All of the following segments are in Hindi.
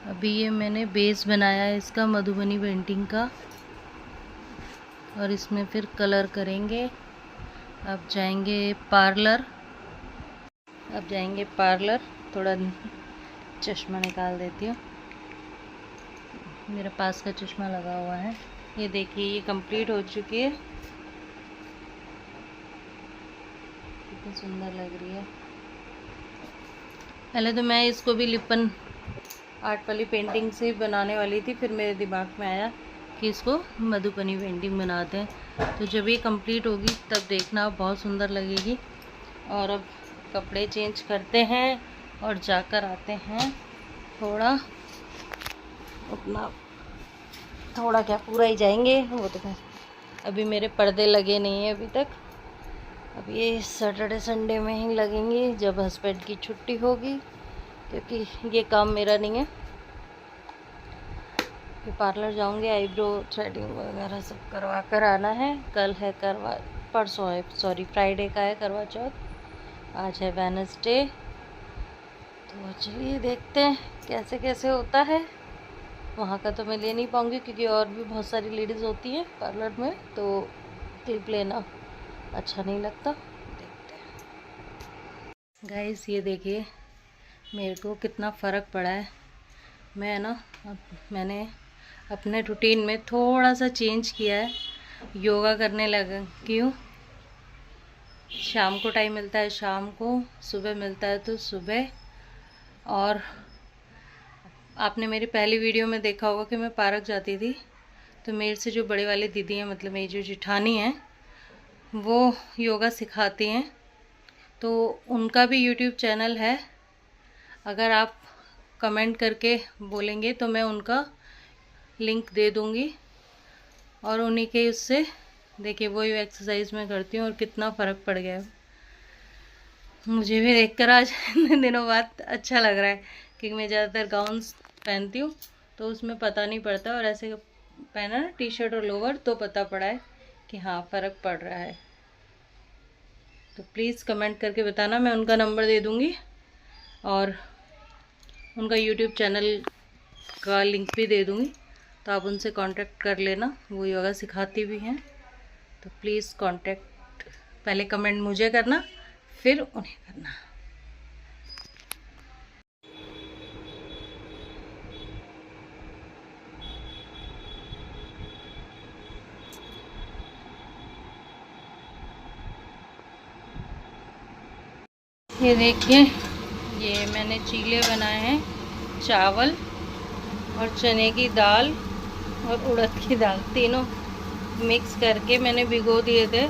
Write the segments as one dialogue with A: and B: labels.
A: अभी ये मैंने बेस बनाया है इसका मधुबनी पेंटिंग का, और इसमें फिर कलर करेंगे। अब जाएंगे पार्लर। थोड़ा चश्मा निकाल देती हूँ, मेरे पास का चश्मा लगा हुआ है। ये देखिए, ये कंप्लीट हो चुकी है, कितनी सुंदर लग रही है। पहले तो मैं इसको भी लिपन आर्ट वाली पेंटिंग से बनाने वाली थी, फिर मेरे दिमाग में आया कि इसको मधुबनी पेंटिंग बनाते हैं। तो जब ये कंप्लीट होगी तब देखना, बहुत सुंदर लगेगी। और अब कपड़े चेंज करते हैं और जाकर आते हैं थोड़ा अपना, थोड़ा क्या पूरा ही जाएंगे, वो तो खैर अभी मेरे पर्दे लगे नहीं हैं अभी तक। अब ये सैटरडे संडे में ही लगेंगे जब हस्बैंड की छुट्टी होगी, क्योंकि ये काम मेरा नहीं है। फिर पार्लर जाऊंगी, आईब्रो थ्रेडिंग वगैरह सब करवा कर आना है। कल है परसों है, सॉरी फ्राइडे का है करवा चौथ, आज है वेडनेसडे। तो चलिए देखते हैं कैसे कैसे होता है। वहाँ का तो मैं ले नहीं पाऊँगी क्योंकि और भी बहुत सारी लेडीज़ होती हैं पार्लर में, तो क्लिप लेना अच्छा नहीं लगता। देखते हैं गाइस, ये देखिए मेरे को कितना फ़र्क पड़ा है। मैंने अपने रूटीन में थोड़ा सा चेंज किया है, योगा करने लगी हूँ। शाम को टाइम मिलता है शाम को, सुबह मिलता है तो सुबह। और आपने मेरी पहली वीडियो में देखा होगा कि मैं पार्क जाती थी, तो मेरे से जो बड़े वाली दीदी हैं, मतलब मेरी जो जिठानी हैं, वो योगा सिखाती हैं। तो उनका भी यूट्यूब चैनल है, अगर आप कमेंट करके बोलेंगे तो मैं उनका लिंक दे दूँगी। और उन्हीं के उससे देखिए वही एक्सरसाइज मैं करती हूँ और कितना फ़र्क पड़ गया है। मुझे भी देखकर आज दिनों बाद अच्छा लग रहा है, क्योंकि मैं ज़्यादातर गाउन्स पहनती हूँ तो उसमें पता नहीं पड़ता, और ऐसे पहना ना टी शर्ट और लोवर तो पता पड़ा है कि हाँ फ़र्क पड़ रहा है। तो प्लीज़ कमेंट करके बताना, मैं उनका नंबर दे दूँगी और उनका यूट्यूब चैनल का लिंक भी दे दूँगी, तो आप उनसे कांटेक्ट कर लेना। वो योगा सिखाती भी हैं, तो प्लीज़ कांटेक्ट, पहले कमेंट मुझे करना फिर उन्हें करना। ये देखिए, ये मैंने चीले बनाए हैं, चावल और चने की दाल और उड़द की दाल, तीनों मिक्स करके मैंने भिगो दिए थे,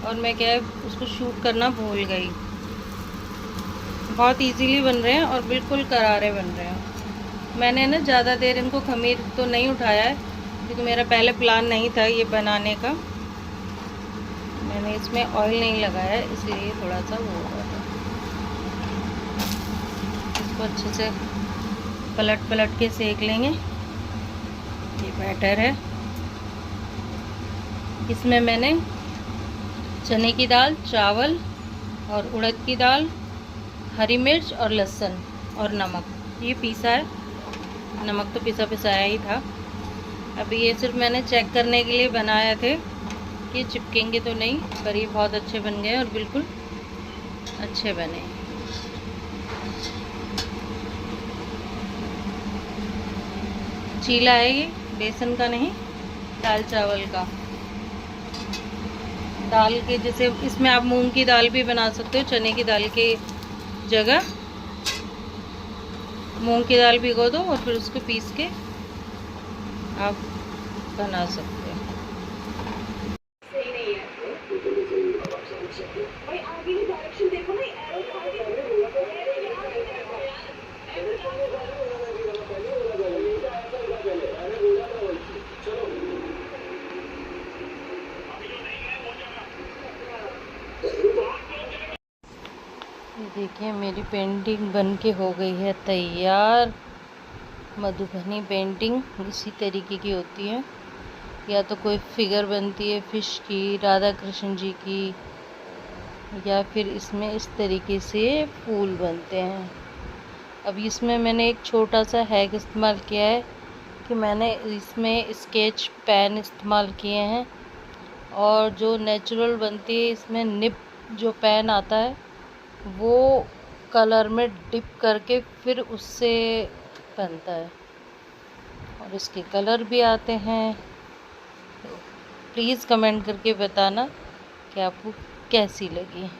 A: और मैं क्या है उसको शूट करना भूल गई। बहुत इजीली बन रहे हैं और बिल्कुल करारे बन रहे हैं। मैंने ना ज़्यादा देर इनको खमीर तो नहीं उठाया है, क्योंकि मेरा पहले प्लान नहीं था ये बनाने का। मैंने इसमें ऑयल नहीं लगाया है, इसलिए थोड़ा सा वो हो रहा था। इसको अच्छे से पलट के सेक लेंगे। ये बैटर है, इसमें मैंने चने की दाल, चावल और उड़द की दाल, हरी मिर्च और लहसुन और नमक, ये पीसा है। नमक तो पिसा पिसाया ही था। अभी ये सिर्फ मैंने चेक करने के लिए बनाए थे कि चिपकेंगे तो नहीं, पर ये बहुत अच्छे बन गए और बिल्कुल अच्छे बने। चीला है ये, बेसन का नहीं, दाल चावल का। दाल के जैसे इसमें आप मूंग की दाल भी बना सकते हो, चने की दाल के जगह मूंग की दाल भिगो दो और फिर उसको पीस के आप बना सकते हो। देखिए मेरी पेंटिंग बन के हो गई है तैयार। मधुबनी पेंटिंग इसी तरीके की होती है, या तो कोई फिगर बनती है फिश की, राधा कृष्ण जी की, या फिर इसमें इस तरीके से फूल बनते हैं। अब इसमें मैंने एक छोटा सा हैक इस्तेमाल किया है कि मैंने इसमें स्केच पेन इस्तेमाल किए हैं, और जो नेचुरल बनती है इसमें निब जो पेन आता है वो कलर में डिप करके फिर उससे बनता है, और इसके कलर भी आते हैं। तो प्लीज़ कमेंट करके बताना कि आपको कैसी लगी।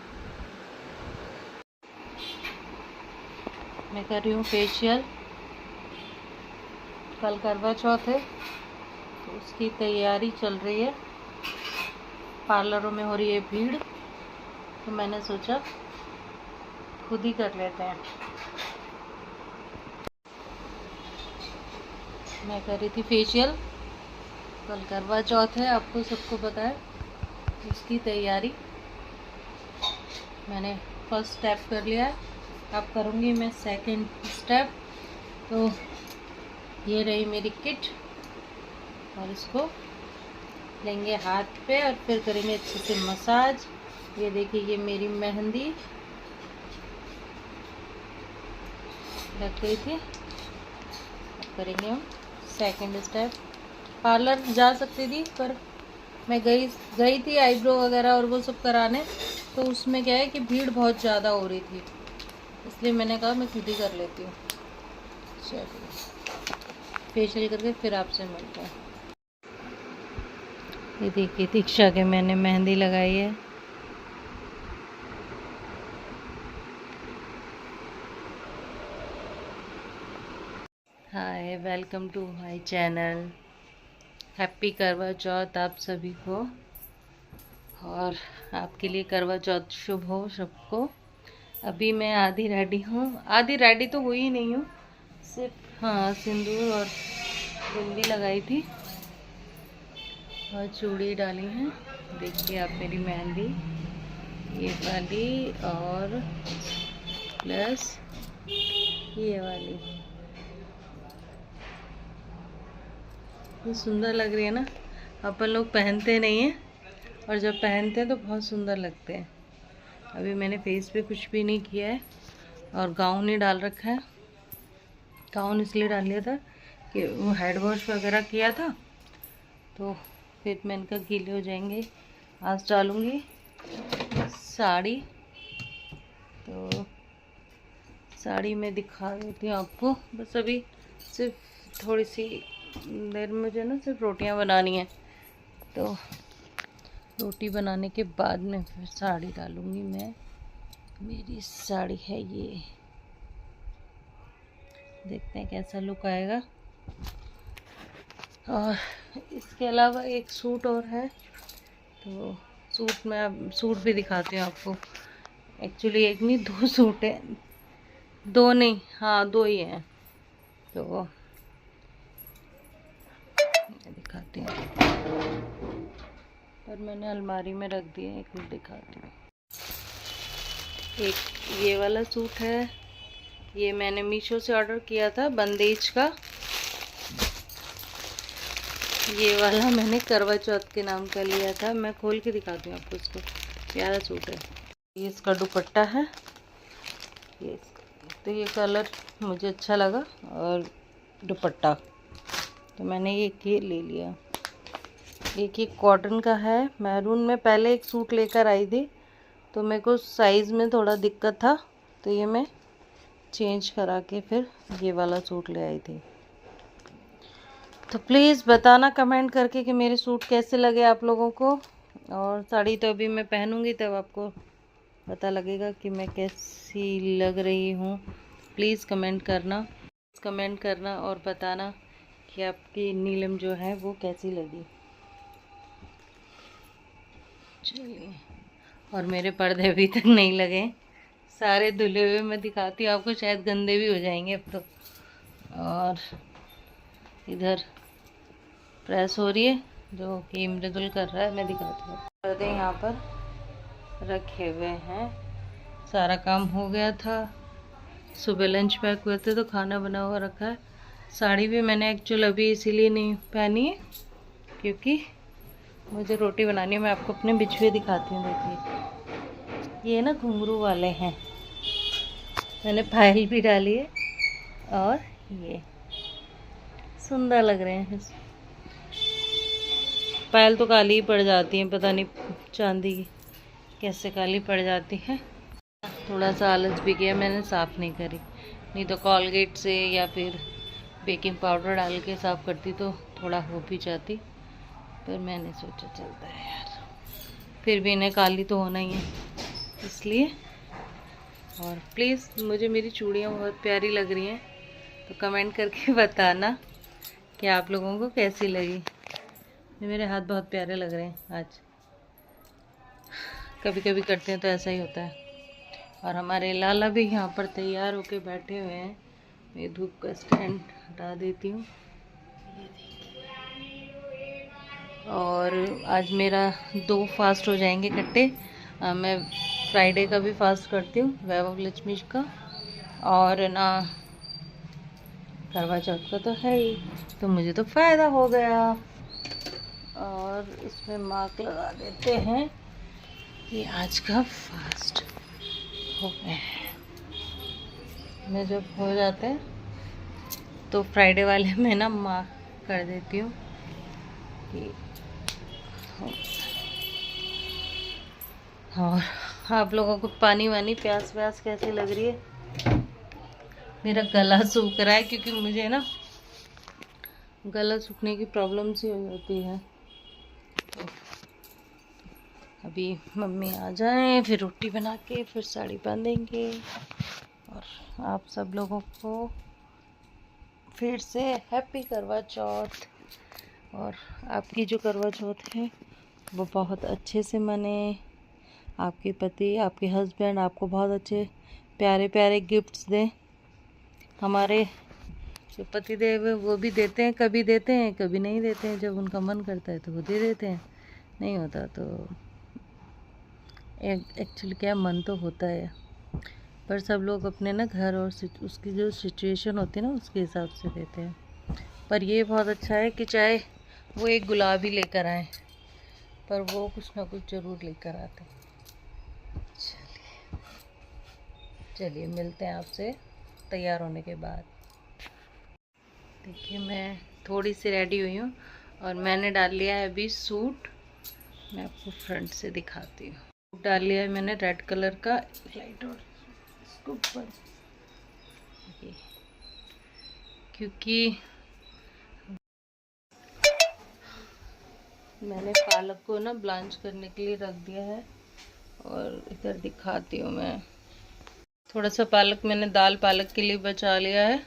A: मैं कर रही हूँ फेशियल। कल करवा चौथ है तो उसकी तैयारी चल रही है, पार्लरों में हो रही है भीड़, तो मैंने सोचा खुद ही कर लेते हैं। मैं कर रही थी फेशियल। कल करवा चौथ है, आपको सबको पता है, उसकी तैयारी मैंने फर्स्ट स्टेप कर लिया है। अब करूँगी मैं सेकंड स्टेप। तो ये रही मेरी किट, और इसको लेंगे हाथ पे और फिर करेंगे अच्छे से मसाज। ये देखिए, ये मेरी मेहंदी लग गई थी। अब करेंगे हम सेकंड स्टेप। पार्लर जा सकती थी पर मैं गई थी आईब्रो वगैरह और वो सब कराने, तो उसमें क्या है कि भीड़ बहुत ज़्यादा हो रही थी, इसलिए मैंने कहा मैं खुद ही कर लेती हूँ। चलिए फेशियल करके फिर आपसे मिलते हैं। ये देखिए दीक्षा के मैंने मेहंदी लगाई है। Hi, welcome to my channel. Happy Karva Chauth आप सभी को, और आपके लिए करवा चौथ शुभ हो सबको। अभी मैं आधी रेडी हूँ, आधी रेडी तो हुई नहीं हूँ, सिर्फ हाँ सिंदूर और बिंदी लगाई थी और चूड़ी डाली हैं। देखिए आप मेरी मेहंदी ये वाली और प्लस ये वाली, ये सुंदर लग रही है ना। अपन लोग पहनते नहीं हैं, और जब पहनते हैं तो बहुत सुंदर लगते हैं। अभी मैंने फेस पे कुछ भी नहीं किया है और गाउन ही डाल रखा है। गाउन इसलिए डाल लिया था कि वो हेड वॉश वगैरह किया था, तो फिर मैं इनका गीले हो जाएंगे। आज डालूँगी साड़ी, तो साड़ी में दिखा देती हूँ आपको। बस अभी सिर्फ थोड़ी सी देर में मुझे ना सिर्फ रोटियां बनानी है, तो रोटी बनाने के बाद में फिर साड़ी डालूँगी मैं। मेरी साड़ी है ये, देखते हैं कैसा लुक आएगा। और इसके अलावा एक सूट और है, तो सूट में अब सूट भी दिखाती हूँ आपको। एक्चुअली एक नहीं दो सूट है, दो नहीं हाँ दो ही हैं, तो दिखाती हूँ। पर मैंने अलमारी में रख दिया, एक मिनट दिखाती हूँ। एक ये वाला सूट है, ये मैंने मीशो से ऑर्डर किया था बंदेज का। ये वाला मैंने करवा चौथ के नाम का लिया था। मैं खोल के दिखाती हूँ आपको इसको, प्यारा सूट है। ये इसका दुपट्टा है, ये तो ये कलर मुझे अच्छा लगा और दुपट्टा, तो मैंने ये ले लिया। एक ये कॉटन का है मैरून में। पहले एक सूट लेकर आई थी तो मेरे को साइज़ में थोड़ा दिक्कत था, तो ये मैं चेंज करा के फिर ये वाला सूट ले आई थी। तो प्लीज़ बताना कमेंट करके कि मेरे सूट कैसे लगे आप लोगों को। और साड़ी तो अभी मैं पहनूंगी तब आपको पता लगेगा कि मैं कैसी लग रही हूँ। प्लीज़ कमेंट करना और बताना कि आपकी नीलम जो है वो कैसी लगी। चलिए, और मेरे पर्दे अभी तक नहीं लगे, सारे धुले हुए। मैं दिखाती हूँ आपको, शायद गंदे भी हो जाएंगे अब तो। और इधर प्रेस हो रही है जो कि मृदुल कर रहा है, मैं दिखाती हूँ। पर्दे यहाँ पर रखे हुए हैं, सारा काम हो गया था। सुबह लंच पैक हुए थे तो खाना बना हुआ रखा है। साड़ी भी मैंने एक्चुअल अभी इसीलिए नहीं पहनी है क्योंकि मुझे रोटी बनानी है। मैं आपको अपने बिछुए दिखाती हूँ। देखिए ये ना घुंघरू वाले हैं, मैंने पायल भी डाली है और ये सुंदर लग रहे हैं। पायल तो काली ही पड़ जाती है, पता नहीं चांदी की कैसे काली पड़ जाती है। थोड़ा सा आलस भी किया, मैंने साफ़ नहीं करी, नहीं तो कॉलगेट से या फिर बेकिंग पाउडर डाल के साफ़ करती तो थोड़ा हो भी जाती, पर मैंने सोचा चलता है यार, फिर भी इन्हें काली तो होना ही है इसलिए। और प्लीज़ मुझे मेरी चूड़ियाँ बहुत प्यारी लग रही हैं, तो कमेंट करके बताना कि आप लोगों को कैसी लगी। मेरे हाथ बहुत प्यारे लग रहे हैं आज, कभी कभी करते हैं तो ऐसा ही होता है। और हमारे लाला भी यहाँ पर तैयार होके बैठे हुए हैं। मैं धूप का स्टैंड हटा देती हूँ। और आज मेरा 2 फास्ट हो जाएंगे इकट्ठे। मैं फ्राइडे का भी फास्ट करती हूँ, वैभव लक्ष्मी का, और ना करवा चौथ का तो है ही, तो मुझे तो फ़ायदा हो गया। और इसमें मार्क लगा देते हैं कि आज का फास्ट हो गया है। मैं जब हो जाते हैं तो फ्राइडे वाले में ना मार्क कर देती हूँ कि और आप लोगों को पानी वानी प्यास व्यास कैसी लग रही है? मेरा गला सूख रहा है क्योंकि मुझे ना गला सूखने की प्रॉब्लम सी हो जाती है। तो अभी मम्मी आ जाएं, फिर रोटी बना के फिर साड़ी बांधेंगे। और आप सब लोगों को फिर से हैप्पी करवा चौथ। और आपकी जो करवा चौथ है वो बहुत अच्छे से मने। आपके पति, आपके हस्बैंड आपको बहुत अच्छे प्यारे प्यारे गिफ्ट्स दें। हमारे जो पति देव वो भी देते हैं, कभी देते हैं कभी नहीं देते हैं। जब उनका मन करता है तो वो दे देते हैं, नहीं होता तो एक्चुअली क्या, मन तो होता है, पर सब लोग अपने ना घर और उसकी जो सिचुएशन होती है ना उसके हिसाब से देते हैं। पर ये बहुत अच्छा है कि चाहे वो एक गुलाब ही लेकर आए, पर वो कुछ ना कुछ ज़रूर लेकर आते हैं। चलिए मिलते हैं आपसे तैयार होने के बाद। देखिए मैं थोड़ी सी रेडी हुई हूँ और मैंने डाल लिया है अभी सूट। मैं आपको फ्रंट से दिखाती हूँ। सूट डाल लिया है मैंने रेड कलर का, लाइट और इसको ऊपर, क्योंकि मैंने पालक को ना ब्लांच करने के लिए रख दिया है। और इधर दिखाती हूँ मैं, थोड़ा सा पालक मैंने दाल पालक के लिए बचा लिया है।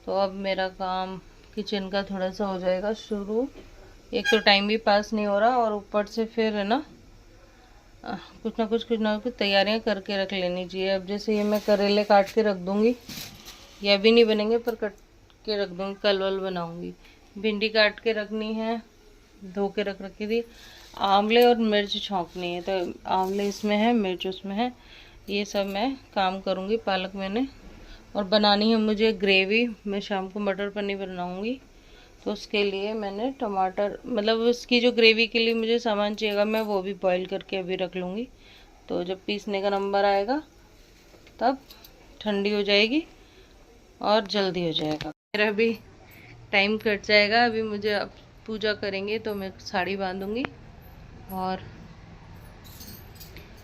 A: तो अब मेरा काम किचन का थोड़ा सा हो जाएगा शुरू। एक तो टाइम भी पास नहीं हो रहा और ऊपर से फिर है ना कुछ ना कुछ तैयारियां करके रख लेनी चाहिए। अब जैसे ये मैं करेले काट के रख दूँगी, ये अभी नहीं बनेंगे पर कट के रख दूँगी, कल वल बनाऊँगी। भिंडी काट के रखनी है, धो के रख रखी थी। आंवले और मिर्च छौंकनी है, तो आंवले इसमें है, मिर्च उसमें है, ये सब मैं काम करूँगी। पालक मैंने, और बनानी है मुझे ग्रेवी। मैं शाम को मटर पनीर बनाऊँगी, तो उसके लिए मैंने टमाटर, मतलब उसकी जो ग्रेवी के लिए मुझे सामान चाहिएगा मैं वो भी बॉईल करके अभी रख लूँगी। तो जब पीसने का नंबर आएगा तब ठंडी हो जाएगी और जल्दी हो जाएगा। मेरा भी टाइम कट जाएगा। अभी मुझे अब पूजा करेंगे तो मैं साड़ी बांधूँगी और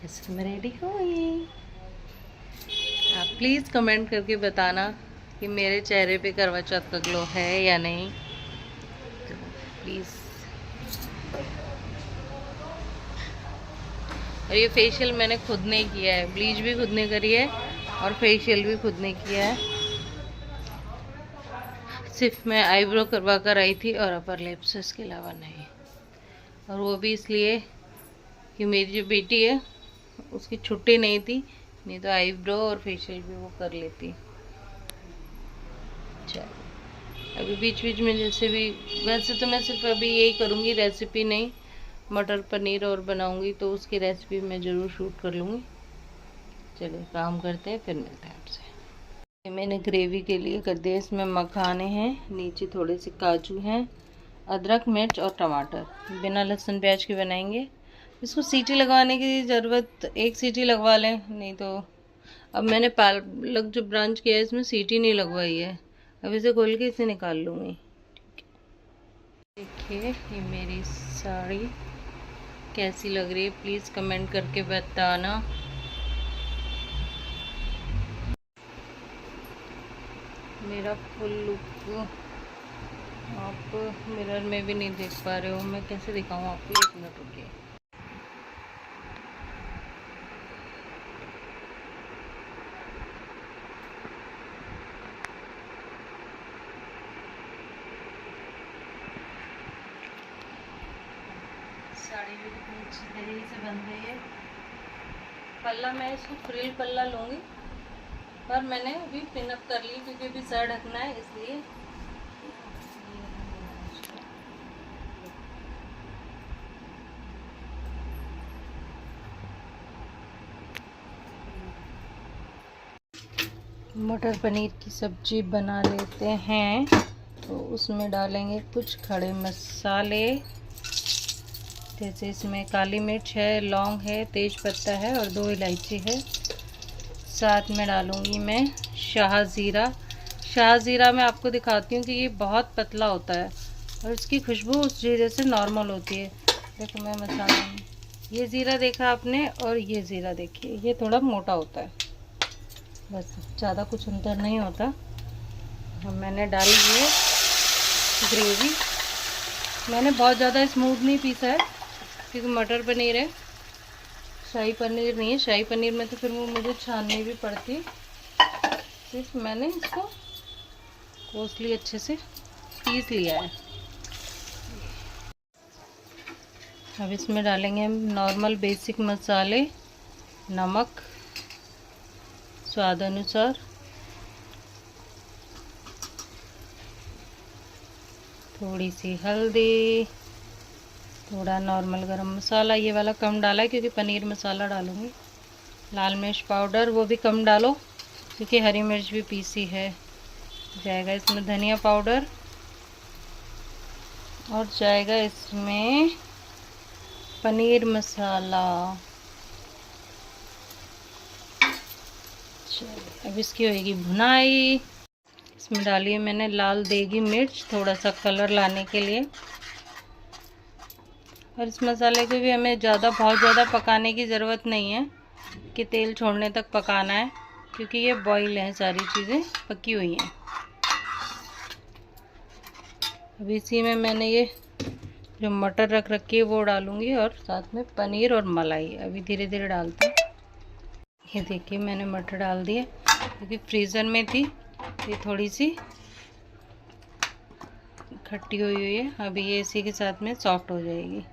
A: ऐसे मैं रेडी हुई। आप प्लीज़ कमेंट करके बताना कि मेरे चेहरे पे करवा चौथ का ग्लो है या नहीं, तो प्लीज़। और ये फेशियल मैंने खुद ने किया है, ब्लीच भी खुद ने करी है और फेशियल भी खुद ने किया है। सिर्फ मैं आईब्रो करवा कर आई थी और अपर लिप्स, इसके अलावा नहीं। और वो भी इसलिए कि मेरी जो बेटी है उसकी छुट्टी नहीं थी, नहीं तो आईब्रो और फेशियल भी वो कर लेती। चलो अभी बीच बीच में जैसे भी, वैसे तो मैं सिर्फ अभी यही करूँगी, रेसिपी नहीं, मटर पनीर और बनाऊँगी तो उसकी रेसिपी मैं ज़रूर शूट कर लूँगी। चलिए काम करते हैं, फिर मिलते हैं आपसे। मैंने ग्रेवी के लिए कर दिया, इसमें मखाने हैं, नीचे थोड़े से काजू हैं, अदरक मिर्च और टमाटर, बिना लहसुन प्याज के बनाएंगे। इसको सीटी लगवाने की ज़रूरत, एक सीटी लगवा लें, नहीं तो अब मैंने पालक जो ब्रांच किया है इसमें सीटी नहीं लगवाई है। अब इसे खोल के इसे निकाल लूँगी। देखिए ये मेरी साड़ी कैसी लग रही है, प्लीज़ कमेंट करके बताना। मेरा फुल लुक आप मिरर में भी नहीं देख पा रहे हो, मैं कैसे दिखाऊं आपको, 1 मिनट रुकिए। साड़ी भी कितनी अच्छी तरीके से बन गई है। पल्ला मैं इसको फ्रिल पल्ला लूँगी, पर मैंने अभी पिनअप कर ली क्योंकि अभी सर ढकना है इसलिए। मटर पनीर की सब्जी बना लेते हैं, तो उसमें डालेंगे कुछ खड़े मसाले, जैसे इसमें काली मिर्च है, लौंग है, तेज पत्ता है और 2 इलायची है। साथ में डालूंगी मैं शाह ज़ीरा। शाह ज़ीरा मैं आपको दिखाती हूँ कि ये बहुत पतला होता है और इसकी खुशबू उस जीरे से नॉर्मल होती है। देखो मैं मसाला में ये ज़ीरा देखा आपने और ये ज़ीरा देखिए, ये थोड़ा मोटा होता है, बस ज़्यादा कुछ अंतर नहीं होता। अब मैंने डाली है ग्रेवी। मैंने बहुत ज़्यादा स्मूथ नहीं पीसा है क्योंकि मटर पनीर है, शाही पनीर नहीं है। शाही पनीर में तो फिर वो मुझे छाननी भी पड़ती, सिर्फ मैंने इसको कोसली अच्छे से पीस लिया है। अब इसमें डालेंगे हम नॉर्मल बेसिक मसाले, नमक स्वाद अनुसार, थोड़ी सी हल्दी, थोड़ा नॉर्मल गरम मसाला, ये वाला कम डाला है क्योंकि पनीर मसाला डालूंगी। लाल मिर्च पाउडर वो भी कम डालो क्योंकि हरी मिर्च भी पीसी है। जाएगा इसमें धनिया पाउडर और जाएगा इसमें पनीर मसाला। चलिए अब इसकी होगी भुनाई। इसमें डालिए मैंने लाल देगी मिर्च थोड़ा सा कलर लाने के लिए। और इस मसाले को भी हमें बहुत ज़्यादा पकाने की ज़रूरत नहीं है कि तेल छोड़ने तक पकाना है, क्योंकि ये बॉईल है, सारी चीज़ें पकी हुई हैं। अब इसी में मैंने ये जो मटर रख रखी है वो डालूंगी और साथ में पनीर और मलाई अभी धीरे धीरे डालते हैं। ये देखिए मैंने मटर डाल दिए क्योंकि फ्रीज़र में थी, ये थोड़ी सी खट्टी हुई है। अभी ये इसी के साथ में सॉफ्ट हो जाएगी।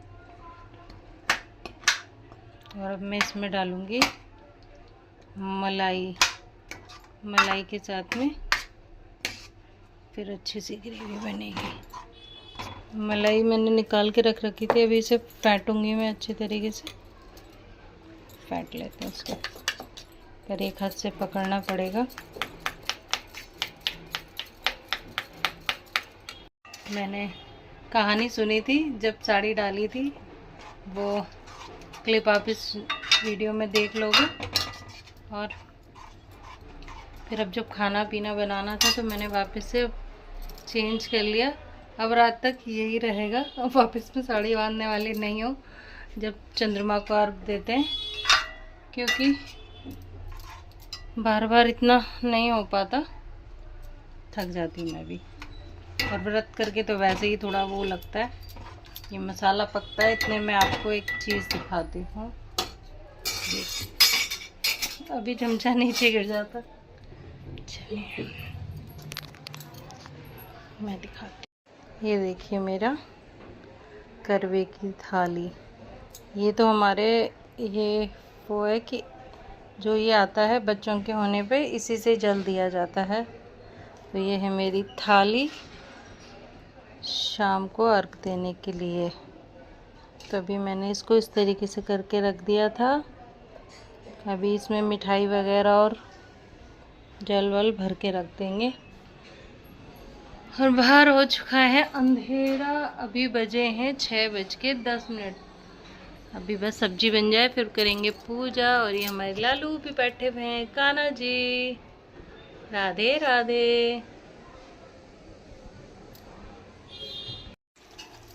A: और अब मैं इसमें डालूंगी मलाई के साथ में, फिर अच्छी सी ग्रेवी बनेगी। मलाई मैंने निकाल के रख रखी थी, अभी इसे फेंटूंगी मैं अच्छे तरीके से। फेंट लेते हैं इसको, पर एक हाथ से पकड़ना पड़ेगा। मैंने कहानी सुनी थी जब साड़ी डाली थी, वो क्लिप आप इस वीडियो में देख लोगे। और फिर अब जब खाना पीना बनाना था तो मैंने वापस से चेंज कर लिया। अब रात तक यही रहेगा, अब वापस में साड़ी बांधने वाली नहीं हो जब चंद्रमा को अर्घ देते हैं, क्योंकि बार बार इतना नहीं हो पाता, थक जाती मैं भी। और व्रत करके तो वैसे ही थोड़ा वो लगता है। ये मसाला पकता है, इतने में आपको एक चीज़ दिखाती हूँ। अभी चमचा नीचे गिर जाता, चलिए मैं दिखाती हूँ। ये देखिए मेरा करवे की थाली। ये तो हमारे ये वो है कि जो ये आता है बच्चों के होने पे इसी से जल दिया जाता है। तो ये है मेरी थाली शाम को अर्घ देने के लिए। तो अभी मैंने इसको इस तरीके से करके रख दिया था। अभी इसमें मिठाई वगैरह और जल वल भर के रख देंगे। और बाहर हो चुका है अंधेरा, अभी बजे हैं 6:10। अभी बस सब्जी बन जाए फिर करेंगे पूजा। और ये हमारे लालू भी बैठे हुए हैं। कान्हा जी, राधे राधे।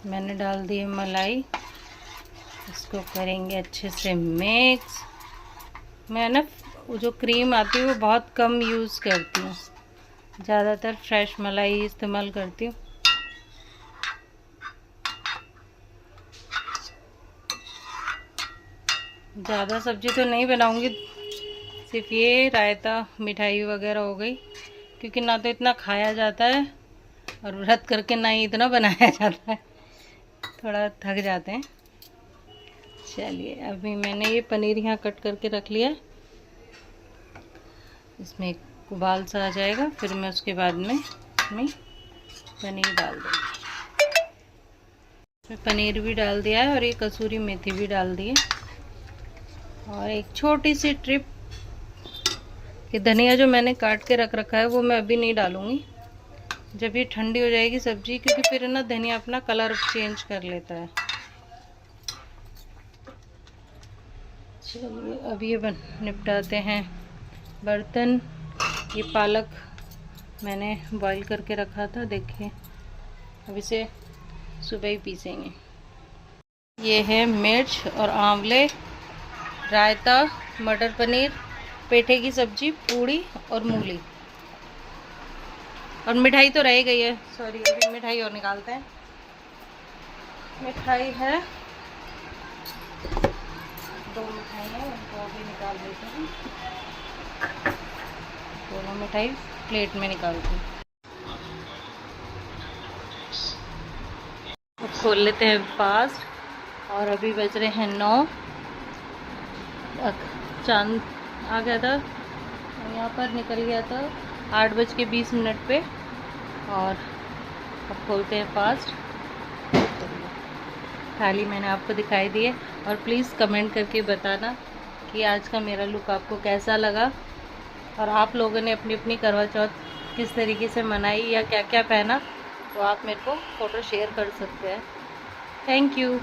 A: मैंने डाल दी मलाई, इसको करेंगे अच्छे से मिक्स। मैं ना वो जो क्रीम आती है वो बहुत कम यूज़ करती हूँ, ज़्यादातर फ्रेश मलाई इस्तेमाल करती हूँ। ज़्यादा सब्जी तो नहीं बनाऊँगी, सिर्फ ये रायता मिठाई वगैरह हो गई, क्योंकि ना तो इतना खाया जाता है और व्रत करके ना ही इतना बनाया जाता है, थोड़ा थक जाते हैं। चलिए अभी मैंने ये पनीर यहाँ कट करके रख लिया, इसमें एक उबाल सा आ जाएगा, फिर मैं उसके बाद में इसमें पनीर डाल दूँगी। इसमें पनीर भी डाल दिया है और ये कसूरी मेथी भी डाल दी है। और एक छोटी सी ट्रिप, कि धनिया जो मैंने काट के रख रखा है वो मैं अभी नहीं डालूँगी, जब ये ठंडी हो जाएगी सब्जी, क्योंकि फिर ना धनिया अपना कलर चेंज कर लेता है। चलिए अब ये निपटाते हैं बर्तन। ये पालक मैंने बॉईल करके रखा था, देखिए अब इसे सुबह ही पीसेंगे। ये है मिर्च और आंवले, रायता, मटर पनीर, पेठे की सब्जी, पूड़ी और मूली। और मिठाई तो रह गई है, सॉरी अभी मिठाई और निकालते हैं। मिठाई है, 2 मिठाई है, उनको भी निकाल देते हैं। दोनों मिठाई प्लेट में निकालते हैं। अब खोल लेते हैं फास्ट। और अभी बज रहे हैं 9। चांद आ गया था, यहाँ पर निकल गया था 8:20 पे। और अब खोलते हैं फास्ट। थाली मैंने आपको दिखाई दी है। और प्लीज़ कमेंट करके बताना कि आज का मेरा लुक आपको कैसा लगा, और आप लोगों ने अपनी अपनी करवा चौथ किस तरीके से मनाई या क्या क्या पहना, तो आप मेरे को फ़ोटो शेयर कर सकते हैं। Thank you.